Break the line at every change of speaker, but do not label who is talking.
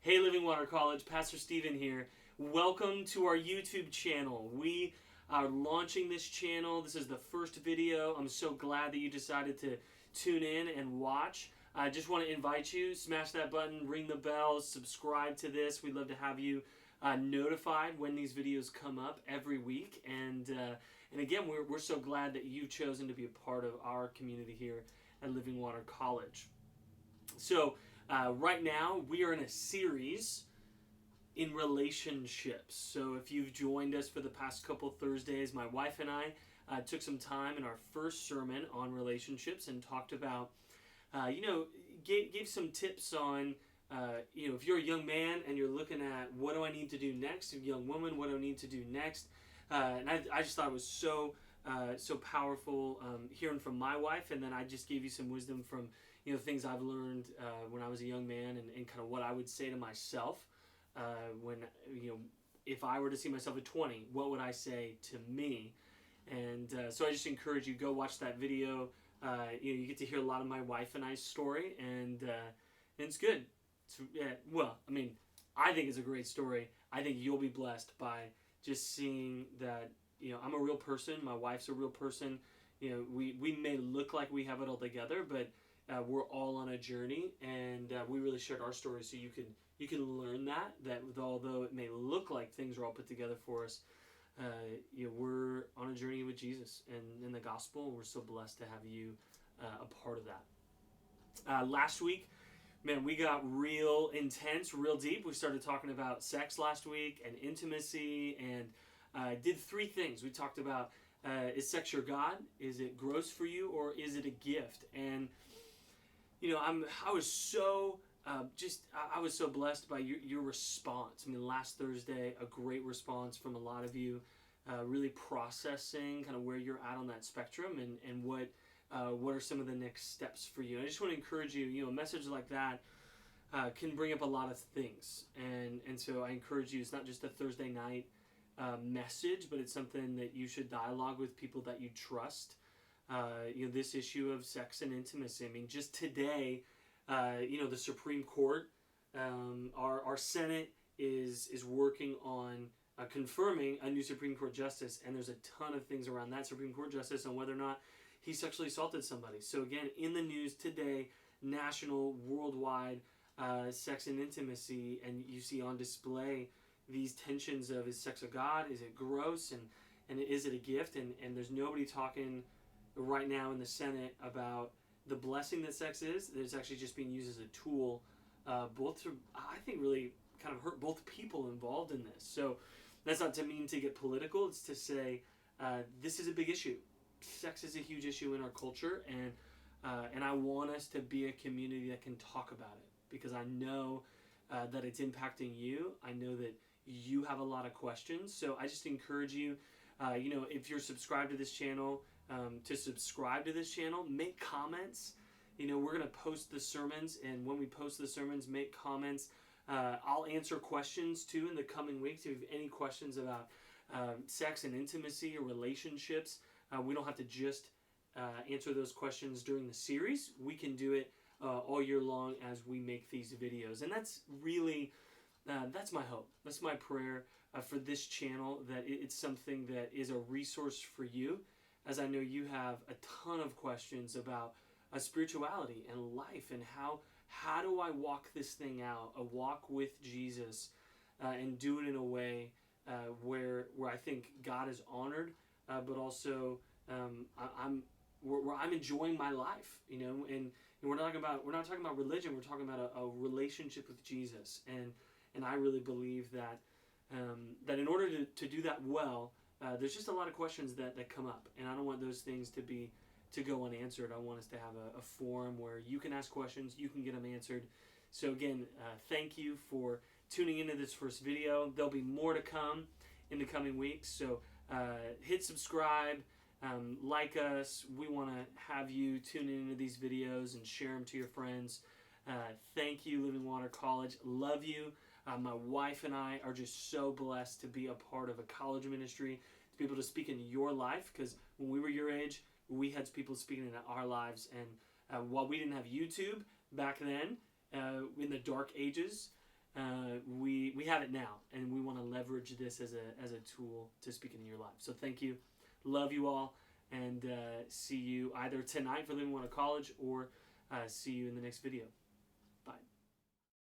Hey Living Water College, Pastor Steven here. Welcome to our YouTube channel. We are launching this channel. This is the first video. I'm so glad that you decided to tune in and watch. I just want to invite you, smash that button, ring the bell, subscribe to this. We'd love to have you notified when these videos come up every week. And again, we're so glad that you've chosen to be a part of our community here at Living Water College. So right now we are in a series in relationships. So if you've joined us for the past couple Thursdays, my wife and I took some time in our first sermon on relationships and talked about, gave some tips on, if you're a young man and you're looking at what do I need to do next, a young woman, what do I need to do next, and I just thought it was so powerful hearing from my wife, and then I just gave you some wisdom from things I've learned when I was a young man, and kind of what I would say to myself when if I were to see myself at 20, what would I say to me? And so I just encourage you, go watch that video. You get to hear a lot of my wife and I's story, and it's good. I think it's a great story. I think you'll be blessed by just seeing that I'm a real person, my wife's a real person. We may look like we have it all together, but we're all on a journey, and we really shared our story so you can learn that although it may look like things are all put together for us, we're on a journey with Jesus and in the gospel, and we're so blessed to have you a part of that. Last week, man, we got real intense, real deep. We started talking about sex last week and intimacy, and did three things. We talked about, is sex your God? Is it gross for you, or is it a gift? And I was so blessed by your response. Last Thursday, a great response from a lot of you, really processing kind of where you're at on that spectrum, and what are some of the next steps for you. I just want to encourage you. A message like that can bring up a lot of things, and so I encourage you. It's not just a Thursday night message, but it's something that you should dialogue with people that you trust. This issue of sex and intimacy. Just today, the Supreme Court, our Senate is working on confirming a new Supreme Court justice, and there's a ton of things around that Supreme Court justice on whether or not he sexually assaulted somebody. So again, in the news today, national, worldwide, sex and intimacy, and you see on display these tensions of, is sex of God, is it gross, and is it a gift, and there's nobody talking right now in the Senate about the blessing that sex is. It's actually just being used as a tool, both to, I think, really kind of hurt both people involved in this. So that's not to mean to get political. It's to say this is a big issue. Sex is a huge issue in our culture, and I want us to be a community that can talk about it, because I know that it's impacting you. I know that you have a lot of questions. So I just encourage you, if you're subscribed to this channel, to subscribe to this channel, make comments. We're going to post the sermons, and when we post the sermons, make comments. I'll answer questions too in the coming weeks. If you have any questions about sex and intimacy or relationships, we don't have to just answer those questions during the series. We can do it all year long as we make these videos. And that's really, that's my hope. That's my prayer for this channel, that it's something that is a resource for you, as I know you have a ton of questions about spirituality and life, and how do I walk this thing out, a walk with Jesus, and do it in a way where I think God is honored, but also where I'm enjoying my life, and we're not talking about religion. We're talking about a relationship with Jesus, and I really believe that that in order to do that well, there's just a lot of questions that come up, and I don't want those things to go unanswered. I want us to have a forum where you can ask questions, you can get them answered. So again, thank you for tuning into this first video. There'll be more to come in the coming weeks, so hit subscribe, like us. We want to have you tune into these videos and share them to your friends. Thank you, Living Water College. Love you. My wife and I are just so blessed to be a part of a college ministry, to be able to speak into your life, because when we were your age, we had people speaking into our lives. And while we didn't have YouTube back then, in the dark ages, we have it now, and we want to leverage this as a tool to speak into your life. So thank you, love you all, and see you either tonight for Living Water College, or see you in the next video.